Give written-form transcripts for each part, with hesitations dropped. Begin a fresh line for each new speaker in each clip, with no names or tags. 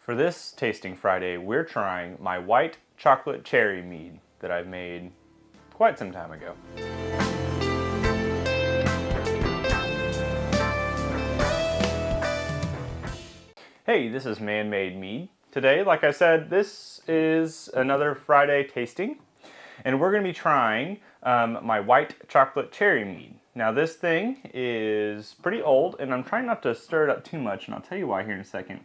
For this Tasting Friday, we're trying my white chocolate cherry mead that I've made quite some time ago. Hey, this is Man-Made Mead. Today, like I said, this is another Friday tasting, and we're going to be trying my white chocolate cherry mead. Now this thing is pretty old, and I'm trying not to stir it up too much, and I'll tell you why here in a second.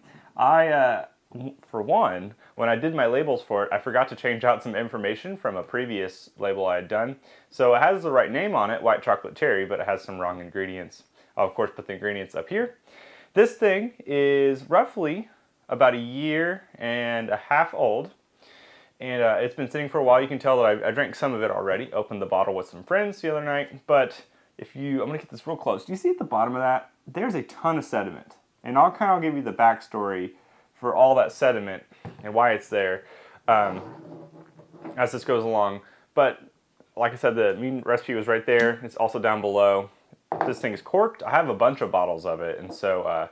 For one, when I did my labels for it, I forgot to change out some information from a previous label I had done. So it has the right name on it, white chocolate cherry, but it has some wrong ingredients. I'll of course put the ingredients up here. This thing is roughly about 1.5 years old, and it's been sitting for a while. You can tell that I drank some of it already. Opened the bottle with some friends the other night, but I'm gonna get this real close. Do you see at the bottom of that? There's a ton of sediment. And I'll give you the backstory for all that sediment and why it's there as this goes along. But like I said, the mead recipe was right there. It's also down below. This thing is corked. I have a bunch of bottles of it, and so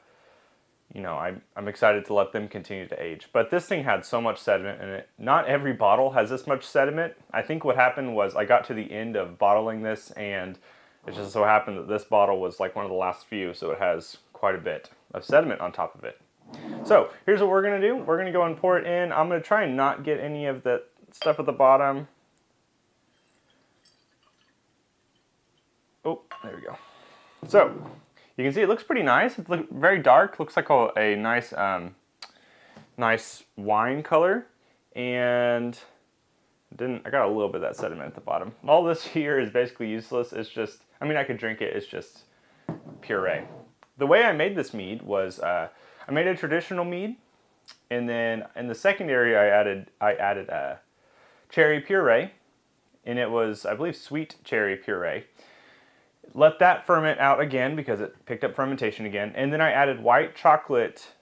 I'm excited to let them continue to age. But this thing had so much sediment in it. Not every bottle has this much sediment. I think what happened was I got to the end of bottling this, and it just so happened that this bottle was like one of the last few, so it has quite a bit of sediment on top of it. So here's what we're going to do. We're going to go and pour it in. I'm going to try and not get any of the stuff at the bottom. Oh, there we go. So you can see it looks pretty nice. It's very dark. Looks like a nice, nice wine color. And I got a little bit of that sediment at the bottom. All this here is basically useless. It's just, I could drink it. It's just puree. The way I made this mead was I made a traditional mead, and then in the secondary I added cherry puree, and it was, I believe, sweet cherry puree. Let that ferment out again because it picked up fermentation again, and then I added white chocolate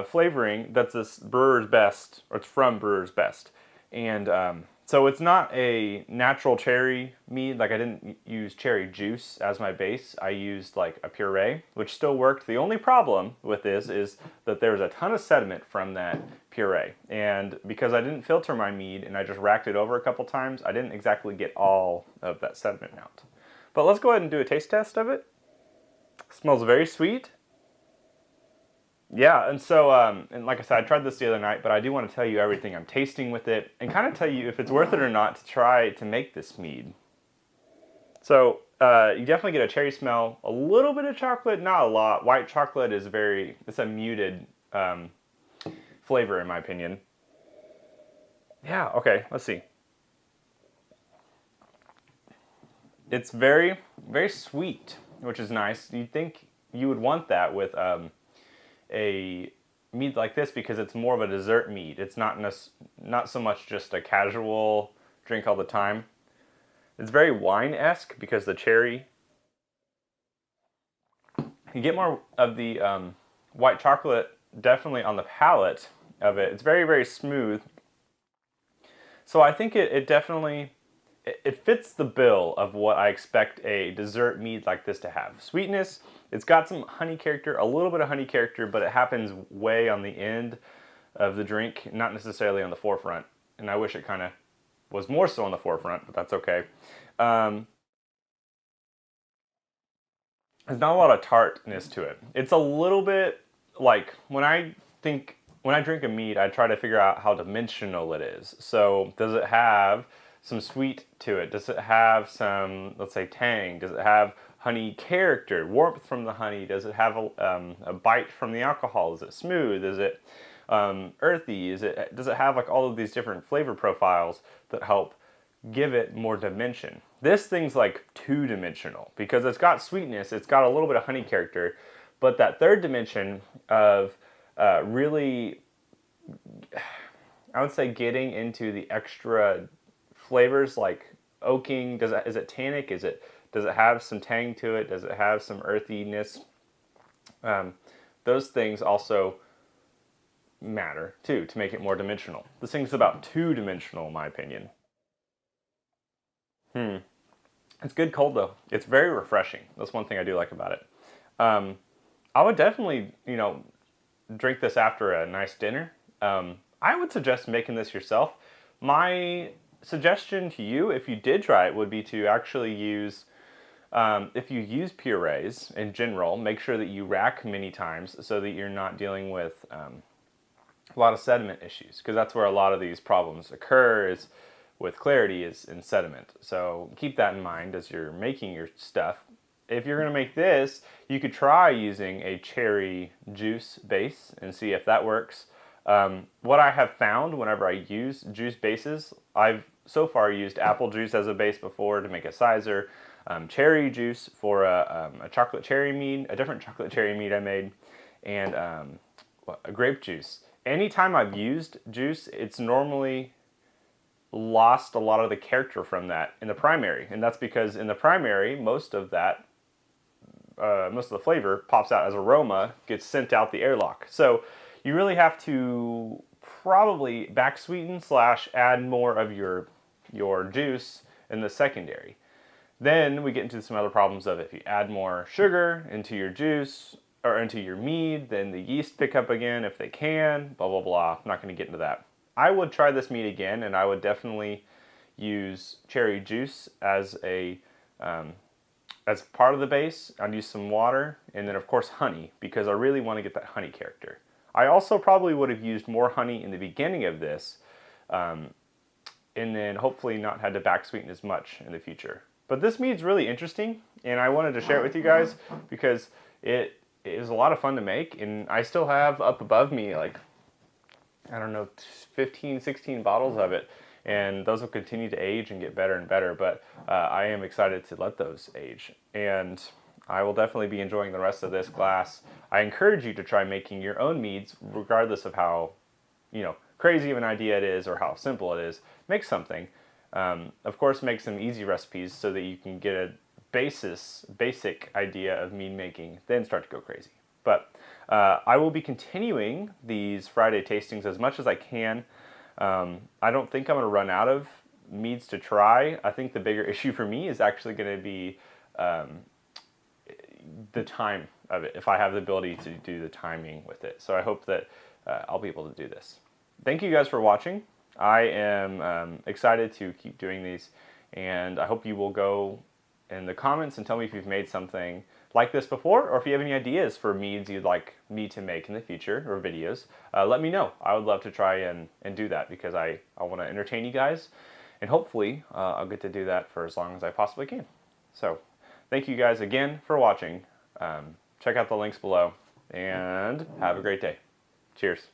flavoring. That's this Brewer's Best, or it's from Brewer's Best, and so it's not a natural cherry mead. Like, I didn't use cherry juice as my base. I used like a puree, which still worked. The only problem with this is that there's a ton of sediment from that puree. And because I didn't filter my mead and I just racked it over a couple times, I didn't exactly get all of that sediment out. But let's go ahead and do a taste test of it. It smells very sweet. Yeah, and so, and like I said, I tried this the other night, but I do want to tell you everything I'm tasting with it and kind of tell you if it's worth it or not to try to make this mead. So, you definitely get a cherry smell, a little bit of chocolate, not a lot. White chocolate is it's a muted flavor in my opinion. Yeah, okay, let's see. It's very, very sweet, which is nice. You'd think you would want that with a mead like this because it's more of a dessert mead. It's not so much just a casual drink all the time. It's very wine-esque because the cherry. You get more of the white chocolate definitely on the palate of it. It's very, very smooth. So I think it definitely fits the bill of what I expect a dessert mead like this to have. Sweetness, it's got some honey character, a little bit of honey character, but it happens way on the end of the drink, not necessarily on the forefront. And I wish it kind of was more so on the forefront, but that's okay. There's not a lot of tartness to it. It's a little bit like when I drink a mead, I try to figure out how dimensional it is. So does it have some sweet to it? Does it have some, let's say, tang? Does it have honey character, warmth from the honey? Does it have a bite from the alcohol? Is it smooth? Is it earthy? Does it have like all of these different flavor profiles that help give it more dimension? This thing's like two-dimensional because it's got sweetness, it's got a little bit of honey character, but that third dimension of really, I would say, getting into the extra flavors like oaking. Is it tannic? Does it have some tang to it? Does it have some earthiness? Those things also matter too to make it more dimensional. This thing's about two-dimensional in my opinion. It's good cold though. It's very refreshing. That's one thing I do like about it. I would definitely, drink this after a nice dinner, I would suggest making this yourself. My suggestion to you, if you did try it, would be to actually use, if you use purees in general, make sure that you rack many times so that you're not dealing with a lot of sediment issues, because that's where a lot of these problems occur, is with clarity, is in sediment. So keep that in mind as you're making your stuff. If you're going to make this, you could try using a cherry juice base and see if that works. What I have found whenever I use juice bases, I've so far used apple juice as a base before to make a sizer, cherry juice for a chocolate cherry mead, a different chocolate cherry mead I made, and a grape juice. Anytime I've used juice, it's normally lost a lot of the character from that in the primary, and that's because in the primary, most of the flavor pops out as aroma, gets sent out the airlock. So you really have to probably back sweeten / add more of your juice in the secondary. Then we get into some other problems of if you add more sugar into your juice or into your mead, then the yeast pick up again if they can, blah, blah, blah. I'm not going to get into that. I would try this mead again, and I would definitely use cherry juice as part of the base. I'd use some water, and then of course honey, because I really want to get that honey character. I also probably would have used more honey in the beginning of this, and then hopefully not had to back sweeten as much in the future. But this mead's really interesting, and I wanted to share it with you guys because it is a lot of fun to make, and I still have up above me, like, I don't know, 15, 16 bottles of it, and those will continue to age and get better and better, but I am excited to let those age, and I will definitely be enjoying the rest of this glass. I encourage you to try making your own meads, regardless of how, crazy of an idea it is or how simple it is. Make something. Of course, make some easy recipes so that you can get a basic idea of mead making, then start to go crazy. But I will be continuing these Friday tastings as much as I can. I don't think I'm going to run out of meads to try. I think the bigger issue for me is actually going to be the time of it, if I have the ability to do the timing with it. So I hope that I'll be able to do this. Thank you guys for watching. I am excited to keep doing these, and I hope you will go in the comments and tell me if you've made something like this before, or if you have any ideas for meads you'd like me to make in the future, or videos. Let me know. I would love to try and do that, because I want to entertain you guys, and hopefully I'll get to do that for as long as I possibly can. So thank you guys again for watching. Check out the links below, and have a great day. Cheers.